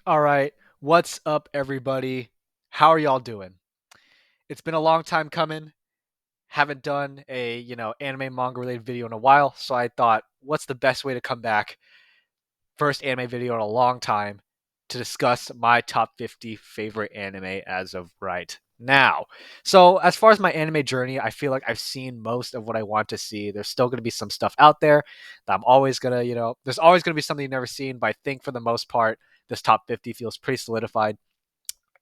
All right, what's up, everybody? How are y'all doing? It's been a long time coming. Haven't done a anime manga related video in a while, so I thought, what's the best way to come back? First anime video in a long time to discuss my top 50 favorite anime as of right now. So, as far as my anime journey, I feel like I've seen most of what I want to see. There's still going to be some stuff out there that I'm always going to, there's always going to be something you've never seen, but I think for the most part, this top 50 feels pretty solidified.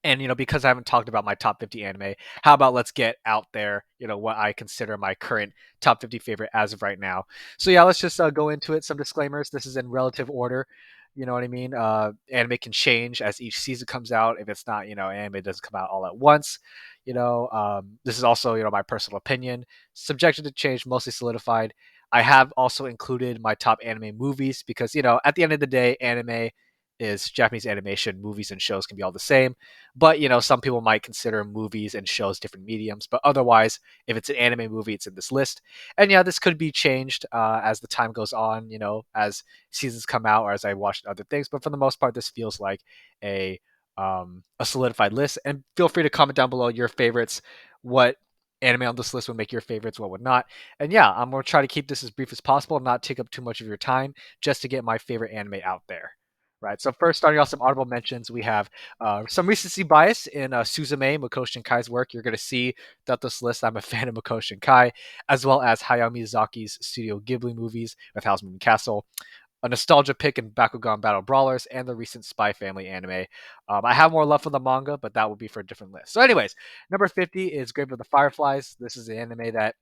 And because I haven't talked about my top 50 anime, how about let's get out there, what I consider my current top 50 favorite as of right now. So yeah, let's just go into it. Some disclaimers. This is in relative order. You know what I mean? Anime can change as each season comes out. If it's not, anime doesn't come out all at once. This is also, my personal opinion, subjected to change, mostly solidified. I have also included my top anime movies because, at the end of the day, anime is Japanese animation. Movies and shows can be all the same. But some people might consider movies and shows different mediums. But otherwise, if it's an anime movie, it's in this list. And yeah, this could be changed as the time goes on. As seasons come out or as I watch other things. But for the most part, this feels like a solidified list. And feel free to comment down below your favorites. What anime on this list would make your favorites, what would not. And yeah, I'm gonna try to keep this as brief as possible and not take up too much of your time just to get my favorite anime out there. Right. So first, starting off some honorable mentions, we have some recency bias in Suzume Makoto Shinkai's work. You're going to see that this list. I'm a fan of Makoto Shinkai, as well as Hayao Miyazaki's Studio Ghibli movies with Howl's Moving Castle, a nostalgia pick in Bakugan Battle Brawlers, and the recent Spy Family anime. I have more love for the manga, but that will be for a different list. So, anyways, number 50 is Grave of the Fireflies. This is an anime that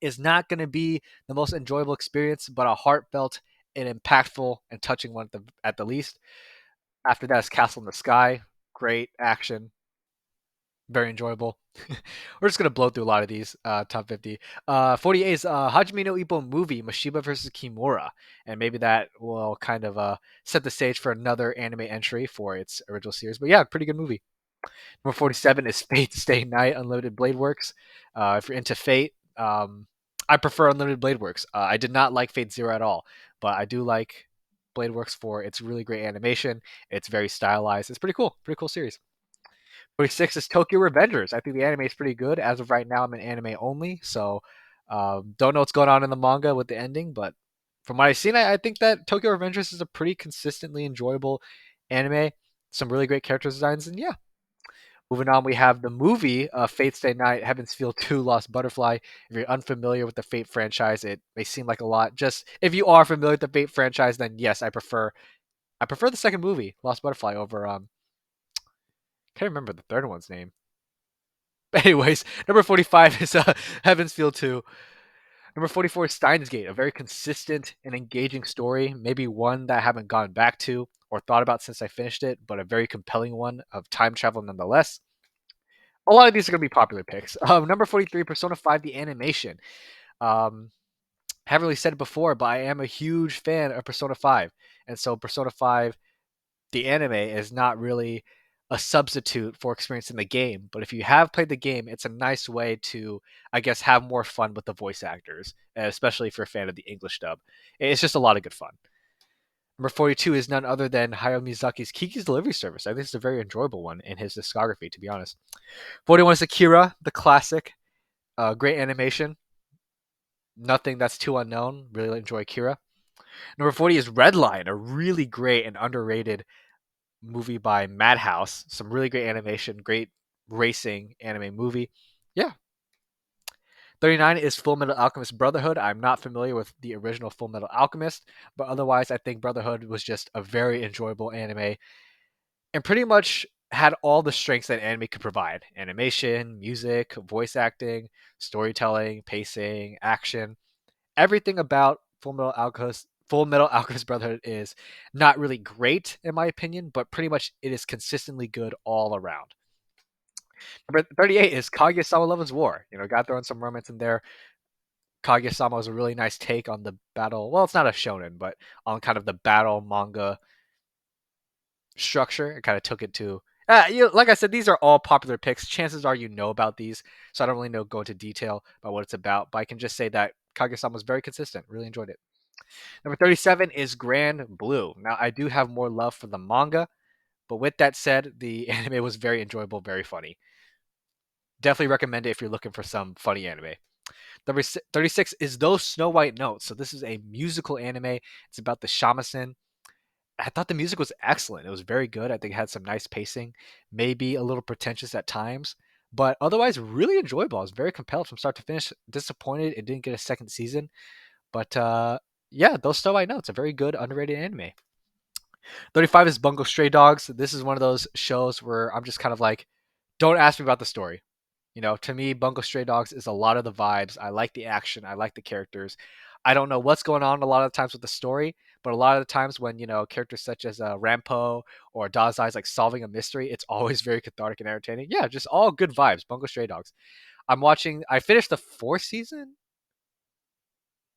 is not going to be the most enjoyable experience, but a heartfelt and impactful and touching one at the least. After that is Castle in the Sky. Great action, very enjoyable. We're just gonna blow through a lot of these top 50. 48 is Hajime no Ippo movie Mashiba versus Kimura, and maybe that will kind of set the stage for another anime entry for its original series. But yeah, pretty good movie. Number 47 is Fate Stay Night Unlimited Blade Works. If you're into Fate, I prefer Unlimited Blade Works. I did not like Fate Zero at all, but I do like Blade Works for its really great animation. It's very stylized. It's pretty cool series. 46 is Tokyo Revengers. I think the anime is pretty good. As of right now, I'm an anime only, so don't know what's going on in the manga with the ending, but from what I've seen, I think that Tokyo Revengers is a pretty consistently enjoyable anime. Some really great character designs, and yeah. Moving on, we have the movie Fate Stay Night, Heaven's Feel 2, Lost Butterfly. If you're unfamiliar with the Fate franchise, it may seem like a lot. Just if you are familiar with the Fate franchise, then yes, I prefer the second movie, Lost Butterfly, over can't remember the third one's name. Anyways, number 45 is Heaven's Feel 2. Number 44 is Steins Gate, a very consistent and engaging story, maybe one that I haven't gone back to or thought about since I finished it, but a very compelling one of time travel nonetheless. A lot of these are going to be popular picks. Number 43, Persona 5, the animation. Um, haven't really said it before, but I am a huge fan of Persona 5. And so Persona 5 the anime is not really a substitute for experiencing the game. But if you have played the game, it's a nice way to, I guess, have more fun with the voice actors, especially if you're a fan of the English dub. It's just a lot of good fun. Number 42 is none other than Hayao Miyazaki's Kiki's Delivery Service. I think it's a very enjoyable one in his discography, to be honest. 41 is Akira, the classic. Great animation. Nothing that's too unknown. Really enjoy Akira. Number 40 is Redline, a really great and underrated movie by Madhouse. Some really great animation, great racing anime movie. Yeah. 39 is Full Metal Alchemist Brotherhood. I'm not familiar with the original Full Metal Alchemist, but otherwise, I think Brotherhood was just a very enjoyable anime and pretty much had all the strengths that anime could provide: animation, music, voice acting, storytelling, pacing, action. Everything about Full Metal Alchemist Brotherhood is not really great in my opinion, but pretty much it is consistently good all around. Number 38 is Kaguya-sama Love is War. Got thrown some romance in there. Kaguya-sama was a really nice take on the battle. Well, it's not a shonen, but on kind of the battle manga structure. It kind of took it to. Like I said, these are all popular picks. Chances are you know about these, so I don't really go into detail about what it's about. But I can just say that Kaguya-sama was very consistent. Really enjoyed it. Number 37 is Grand Blue. Now, I do have more love for the manga. But with that said, the anime was very enjoyable, very funny. Definitely recommend it if you're looking for some funny anime. Number 36 is Those Snow White Notes. So this is a musical anime. It's about the shamisen. I thought the music was excellent. It was very good. I think it had some nice pacing, maybe a little pretentious at times, but otherwise really enjoyable. I was very compelled from start to finish. Disappointed it didn't get a second season, but yeah, Those Snow White Notes, a very good underrated anime. 35 is Bungo Stray Dogs. This is one of those shows where I'm just kind of like, don't ask me about the story. To me, Bungo Stray Dogs is a lot of the vibes. I like the action. I like the characters. I don't know what's going on a lot of the times with the story, but a lot of the times when characters such as Rampo or Dazai is like solving a mystery, it's always very cathartic and entertaining. Yeah, just all good vibes. Bungo Stray Dogs. I'm watching. I finished the fourth season.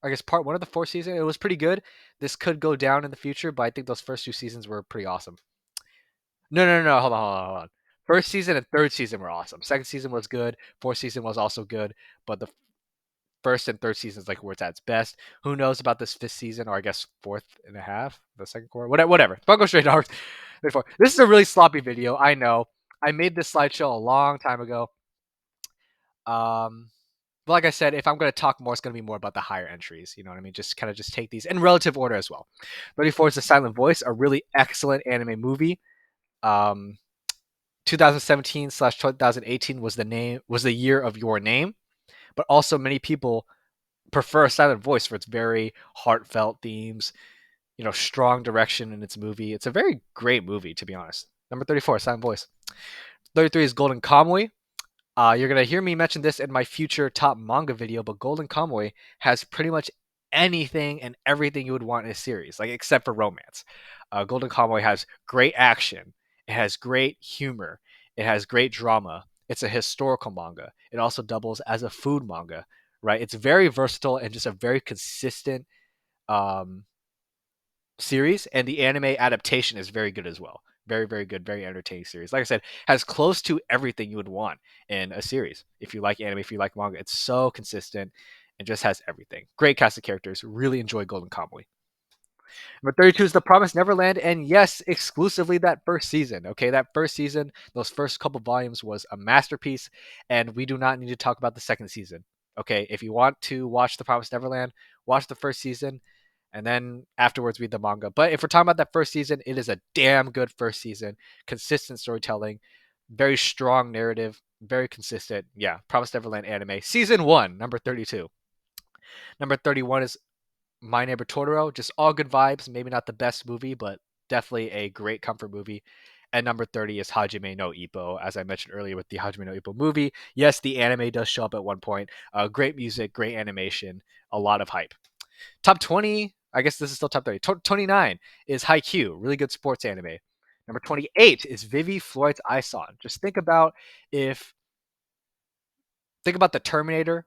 I guess part one of the fourth season. It was pretty good. This could go down in the future, but I think those first two seasons were pretty awesome. No, no, no, no. Hold on. First season and third season were awesome. Second season was good. Fourth season was also good, but the first and third season is like where it's at its best. Who knows about this fifth season, or I guess fourth and a half, the second quarter, whatever. Bungo Stray Dogs. This is a really sloppy video. I know. I made this slideshow a long time ago. But like I said, if I'm going to talk more, it's going to be more about the higher entries. You know what I mean? Just kind of just take these in relative order as well. 34 is The Silent Voice, a really excellent anime movie. Um, 2017/2018 was the year of Your Name, but also many people prefer Silent Voice for its very heartfelt themes, strong direction in its movie. It's a very great movie, to be honest. Number 34, Silent Voice. 33 is Golden Kamuy. You're going to hear me mention this in my future top manga video, but Golden Kamuy has pretty much anything and everything you would want in a series, like except for romance. Golden Kamuy has great action. It has great humor. It has great drama. It's a historical manga. It also doubles as a food manga, right? It's very versatile and just a very consistent um, series, and the anime adaptation is very good as well. Very, very good, very entertaining series. Like I said, has close to everything you would want in a series. If you like anime, if you like manga, it's so consistent and just has everything. Great cast of characters. Really enjoy Golden Kamuy. Number 32 is The Promised Neverland, and yes, exclusively that first season. Okay, that first season, those first couple volumes was a masterpiece, and we do not need to talk about the second season. Okay, if you want to watch The Promised Neverland, watch the first season, and then afterwards read the manga. But if we're talking about that first season, it is a damn good first season. Consistent storytelling, very strong narrative, very consistent. Yeah, Promised Neverland anime. Season 1, number 32. Number 31 is My Neighbor Totoro, just all good vibes. Maybe not the best movie, but definitely a great comfort movie. And number 30 is Hajime no Ippo, as I mentioned earlier with the Hajime no Ippo movie. Yes, the anime does show up at one point. Great music, great animation, a lot of hype. Top 20, I guess this is still top 30. 29 is Haikyuu, really good sports anime. Number 28 is Vivi Floyd's Aison. Just think about the Terminator,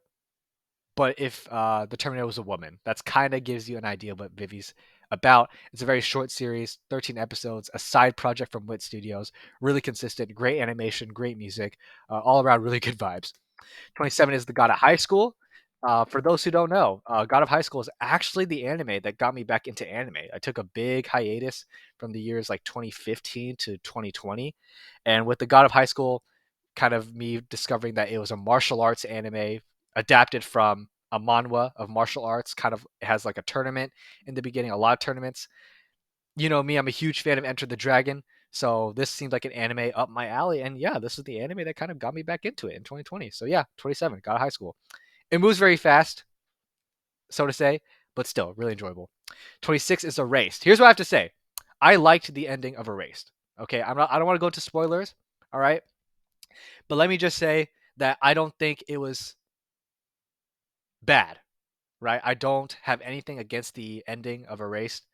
but if the Terminator was a woman, that's kind of gives you an idea what Vivi's about. It's a very short series, 13 episodes, a side project from Wit Studios, really consistent, great animation, great music, all around really good vibes. 27 is The God of High School. For those who don't know, God of High School is actually the anime that got me back into anime. I took a big hiatus from the years like 2015 to 2020. And with the God of High School, kind of me discovering that it was a martial arts anime adapted from a manhwa of martial arts, kind of has like a tournament in the beginning, a lot of tournaments. You know me, I'm a huge fan of Enter the Dragon. So this seemed like an anime up my alley. And yeah, this is the anime that kind of got me back into it in 2020. So yeah, 27, God of High School. It moves very fast, so to say, but still really enjoyable. 26 is Erased. Here's what I have to say. I liked the ending of Erased. Okay, I don't want to go into spoilers, all right? But let me just say that I don't think it was bad, right? I don't have anything against the ending of Erased,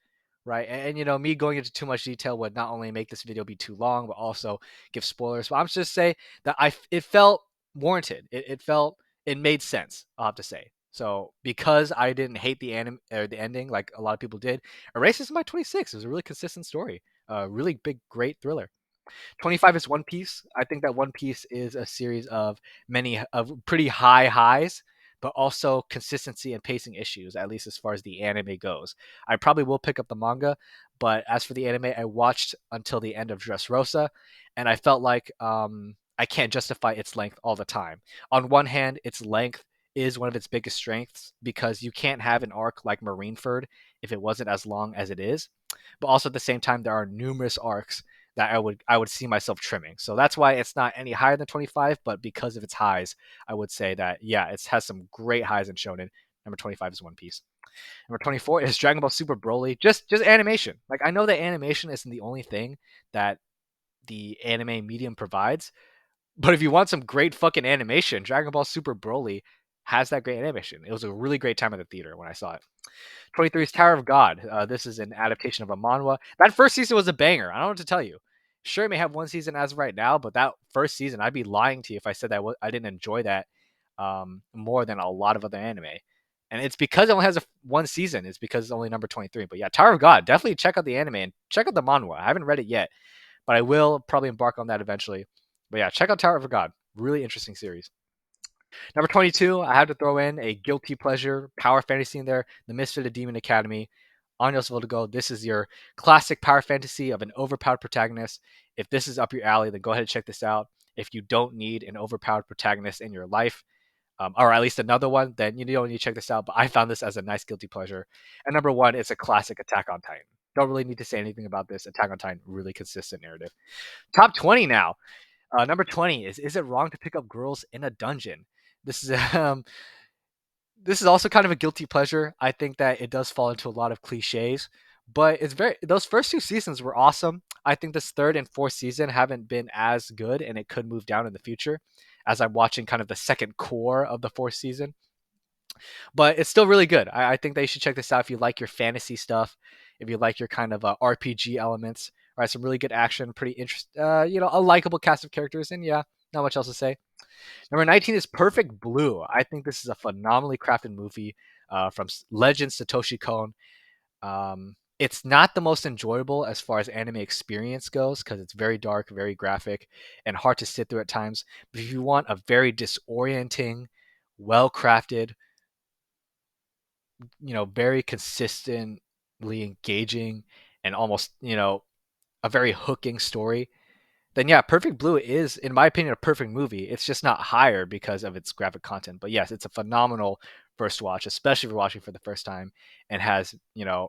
right? And me going into too much detail would not only make this video be too long, but also give spoilers. But I'm just say that it felt warranted. It made sense. I'll have to say. So because I didn't hate the the ending like a lot of people did, Erased is my 26. It was a really consistent story, a really big, great thriller. 25 is One Piece. I think that One Piece is a series of many of pretty high highs, but also consistency and pacing issues, at least as far as the anime goes. I probably will pick up the manga, But as for the anime, I watched until the end of Dressrosa, and I felt like I can't justify its length all the time. On one hand, its length is one of its biggest strengths because you can't have an arc like Marineford if it wasn't as long as it is. But also at the same time, there are numerous arcs that I would see myself trimming. So that's why it's not any higher than 25, but because of its highs, I would say that yeah, it has some great highs in shonen. Number 25 is One Piece. Number 24 is Dragon Ball Super Broly. Just animation. Like I know that animation isn't the only thing that the anime medium provides, but if you want some great fucking animation, Dragon Ball Super Broly has that great animation. It was a really great time at the theater when I saw it. 23 is Tower of God. This is an adaptation of a manhwa. That first season was a banger. I don't know what to tell you. Sure, it may have one season as of right now, but that first season, I'd be lying to you if I said that I didn't enjoy that more than a lot of other anime. And it's because it only has one season. It's because it's only number 23. But yeah, Tower of God. Definitely check out the anime and check out the manhwa. I haven't read it yet, but I will probably embark on that eventually. But yeah, check out Tower of God. Really interesting series. Number 22, I had to throw in a guilty pleasure power fantasy in there, The Misfit of Demon Academy. Anyos Vertigo, this is your classic power fantasy of an overpowered protagonist. If this is up your alley, then go ahead and check this out. If you don't need an overpowered protagonist in your life, or at least another one, then you don't need to check this out. But I found this as a nice guilty pleasure. And number one, it's a classic Attack on Titan. Don't really need to say anything about this. Attack on Titan, really consistent narrative. Top 20 now. Number 20 is it wrong to pick up girls in a dungeon? This is this is also kind of a guilty pleasure. I think that it does fall into a lot of cliches, but it's very those first two seasons were awesome. I think this third and fourth season haven't been as good, and it could move down in the future as I'm watching kind of the second core of the fourth season. But it's still really good. I think that you should check this out if you like your fantasy stuff, if you like your kind of RPG elements. All right, some really good action, pretty interesting, a likable cast of characters, and yeah, not much else to say. Number 19 is Perfect Blue. I think this is a phenomenally crafted movie from Legend Satoshi Kon. It's not the most enjoyable as far as anime experience goes because it's very dark, very graphic, and hard to sit through at times. But if you want a very disorienting, well crafted, very consistently engaging, and almost, a very hooking story, then yeah, Perfect Blue is, in my opinion, a perfect movie. It's just not higher because of its graphic content. But yes, it's a phenomenal first watch, especially if you're watching for the first time and has,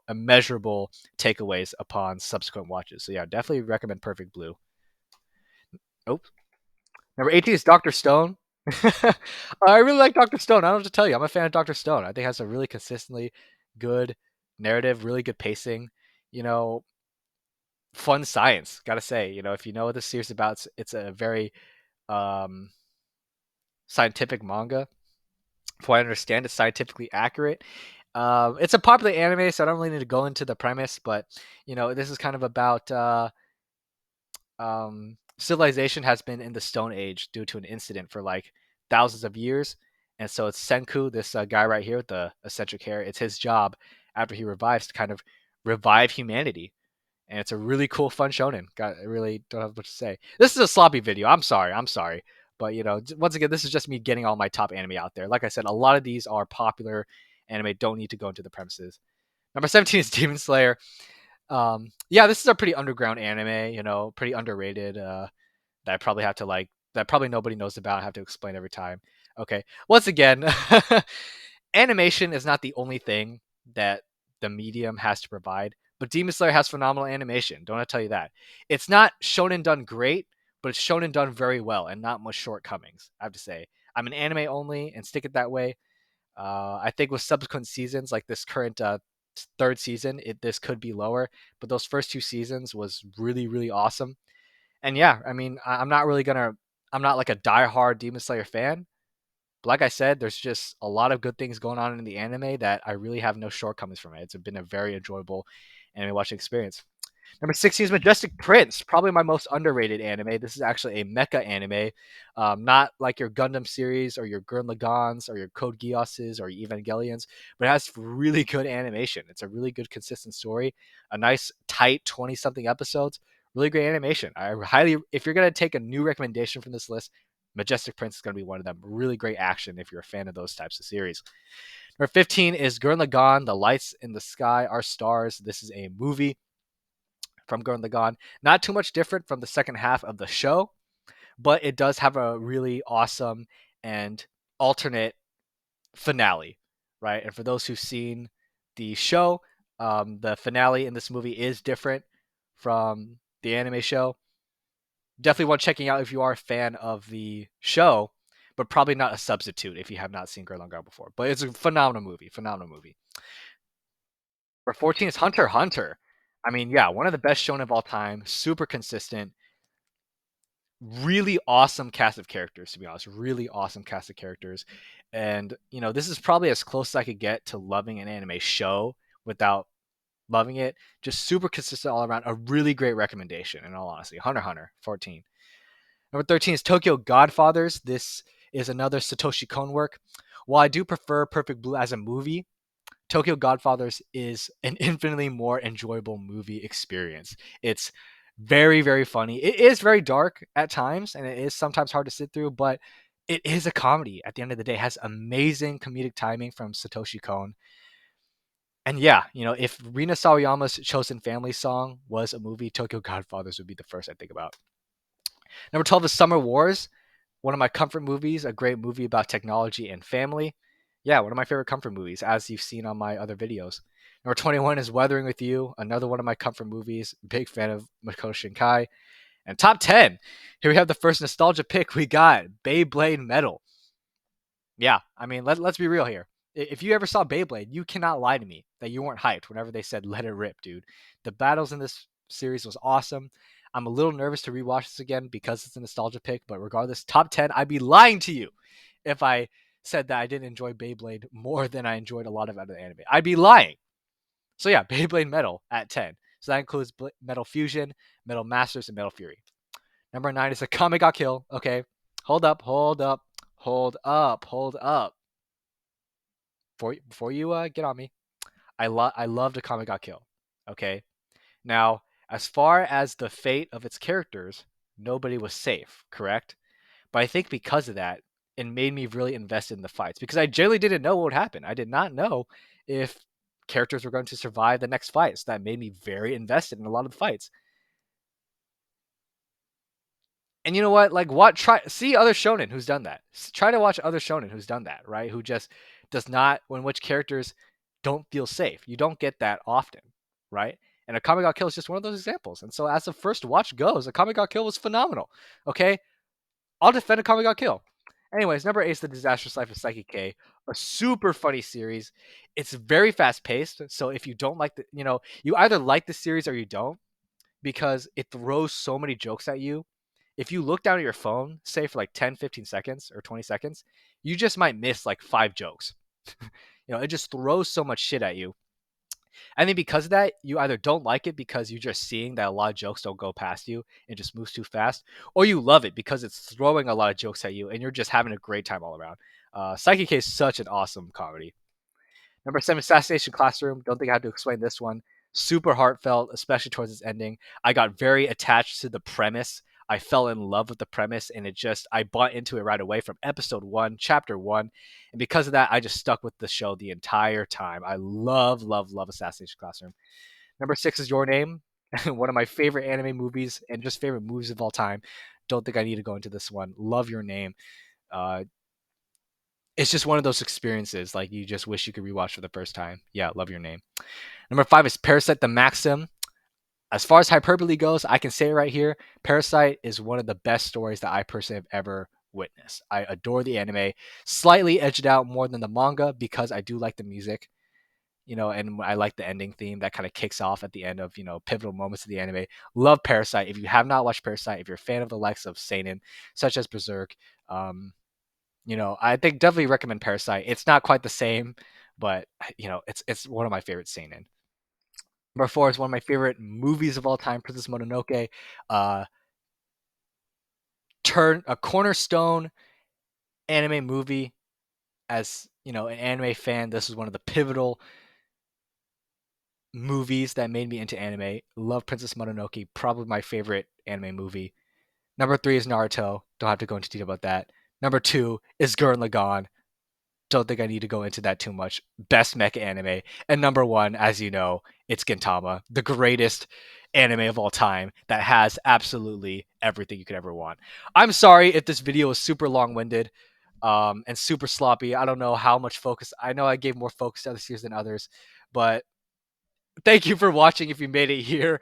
immeasurable takeaways upon subsequent watches. So yeah, definitely recommend Perfect Blue. Oh, number 18 is Dr. Stone. I really like Dr. Stone. I don't know what to tell you. I'm a fan of Dr. Stone. I think it has a really consistently good narrative, really good pacing. You know, fun science. Gotta say, if you know what this series is about, it's a very um, scientific manga. From what I understand, it's scientifically accurate. It's a popular anime, so I don't really need to go into the premise, but this is kind of about civilization has been in the Stone Age due to an incident for like thousands of years, and so it's Senku, this guy right here with the eccentric hair. It's his job after he revives to kind of revive humanity, and it's a really cool, fun shonen. I really don't have much to say. This is a sloppy video. I'm sorry. But once again, this is just me getting all my top anime out there. Like I said, a lot of these are popular anime. Don't need to go into the premises. Number 17 is Demon Slayer. Yeah, this is a pretty underground anime. Pretty underrated. That I probably have to like. That probably nobody knows about. I have to explain every time. Okay. Once again, animation is not the only thing that the medium has to provide, but Demon Slayer has phenomenal animation. Don't I tell you that? It's not shonen done great, but it's shonen done very well and not much shortcomings. I have to say, I'm an anime only and stick it that way. I think with subsequent seasons, like this current third season, this could be lower, but those first two seasons was really really awesome. And yeah, I mean, I'm not like a diehard Demon Slayer fan, but like I said, there's just a lot of good things going on in the anime that I really have no shortcomings from it. It's been a very enjoyable anime watching experience. Number 16 is Majestic Prince, probably my most underrated anime. This is actually a mecha anime, not like your Gundam series or your Gurren Lagann's or your Code Geass's or your Evangelions, but it has really good animation. It's a really good, consistent story, a nice, tight 20-something episodes, really great animation. If you're going to take a new recommendation from this list, Majestic Prince is going to be one of them. Really great action if you're a fan of those types of series. Number 15 is Gurren Lagann, The Lights in the Sky Are Stars. This is a movie. from Gurren Lagann. Not too much different from the second half of the show, but it does have a really awesome and alternate finale, right? And for those who've seen the show, the finale in this movie is different from the anime show. Definitely worth checking out if you are a fan of the show, but probably not a substitute if you have not seen Gurren Lagann before. But it's a phenomenal movie. Phenomenal movie. For 14 is Hunter x Hunter. I mean, yeah, one of the best shown of all time. Super consistent. Really awesome cast of characters, to be honest. Really awesome cast of characters. And, this is probably as close as I could get to loving an anime show without loving it. Just super consistent all around. A really great recommendation, in all honesty. Hunter x Hunter, 14. Number 13 is Tokyo Godfathers. This is another Satoshi Kon work. While I do prefer Perfect Blue as a movie, Tokyo Godfathers is an infinitely more enjoyable movie experience. It's very, very funny. It is very dark at times, and it is sometimes hard to sit through, but it is a comedy at the end of the day. It has amazing comedic timing from Satoshi Kon. And yeah, if Rina Sawayama's Chosen Family song was a movie, Tokyo Godfathers would be the first I think about. Number 12 is Summer Wars, one of my comfort movies, a great movie about technology and family. Yeah, one of my favorite comfort movies, as you've seen on my other videos. Number 21 is Weathering with You, another one of my comfort movies. Big fan of Makoto Shinkai. And top 10, here we have the first nostalgia pick. We got Beyblade Metal. Yeah, I mean, let's be real here. If you ever saw Beyblade, you cannot lie to me that you weren't hyped whenever they said "Let it rip," dude. The battles in this series was awesome. I'm a little nervous to rewatch this again because it's a nostalgia pick, but regardless, top 10, I'd be lying to you if I said that I didn't enjoy Beyblade more than I enjoyed a lot of other anime. I'd be lying. So yeah, Beyblade Metal at 10. So that includes Metal Fusion, Metal Masters, and Metal Fury. Number 9 is Akame Ga Kill. Okay, hold up, hold up, hold up, hold up. Before you get on me, I loved Akame Ga Kill. Okay, now as far as the fate of its characters, nobody was safe, correct? But I think because of that, it made me really invested in the fights because I generally didn't know what would happen. I did not know if characters were going to survive the next fight. So that made me very invested in a lot of the fights. And you know what? Like, try see other shonen who's done that. Try to watch other shonen who's done that, right? Who just does not, when which characters don't feel safe. You don't get that often, right? And Akame Ga Kill is just one of those examples. And so, as the first watch goes, Akame Ga Kill was phenomenal. Okay, I'll defend Akame Ga Kill. Anyways, number 8 is The Disastrous Life of Saiki K, a super funny series. It's very fast paced. So if you don't like you either like the series or you don't because it throws so many jokes at you. If you look down at your phone, say for like 10, 15 seconds or 20 seconds, you just might miss like 5 jokes. It just throws so much shit at you. I think because of that, you either don't like it because you're just seeing that a lot of jokes don't go past you and just moves too fast, or you love it because it's throwing a lot of jokes at you and you're just having a great time all around. Psychic is such an awesome comedy. Number 7, Assassination Classroom. Don't think I have to explain this one. Super heartfelt, especially towards its ending. I got very attached to the premise. I fell in love with the premise, and I bought into it right away from episode 1, chapter 1. And because of that, I just stuck with the show the entire time. I love, love, love Assassination Classroom. Number 6 is Your Name, one of my favorite anime movies and just favorite movies of all time. Don't think I need to go into this one. Love Your Name. Uh, it's just one of those experiences like you just wish you could rewatch for the first time. Yeah, Love Your Name. Number 5 is Parasyte the Maxim. As far as hyperbole goes, I can say it right here. Parasyte is one of the best stories that I personally have ever witnessed. I adore the anime. Slightly edged out more than the manga because I do like the music, and I like the ending theme that kind of kicks off at the end of, pivotal moments of the anime. Love Parasyte. If you have not watched Parasyte, if you're a fan of the likes of seinen, such as Berserk, I think definitely recommend Parasyte. It's not quite the same, but it's one of my favorite seinen. Number 4 is one of my favorite movies of all time, Princess Mononoke. Uh, turn a cornerstone anime movie. As an anime fan, this is one of the pivotal movies that made me into anime. Love Princess Mononoke, probably my favorite anime movie. Number 3 is Naruto. Don't have to go into detail about that. Number 2 is Gurren Lagann. don't think I need to go into that too much. Best mecha anime. And number one, as you know, it's Gintama, the greatest anime of all time that has absolutely everything you could ever want. I'm sorry if this video was super long-winded and super sloppy. I don't know how much focus. I know I gave more focus to other series than others, but thank you for watching if you made it here.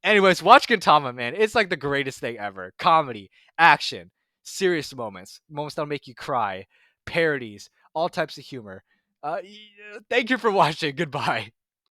Anyways, watch Gintama, man. It's like the greatest thing ever. Comedy, action, serious moments, moments that'll make you cry, parodies, all types of humor. Thank you for watching. Goodbye.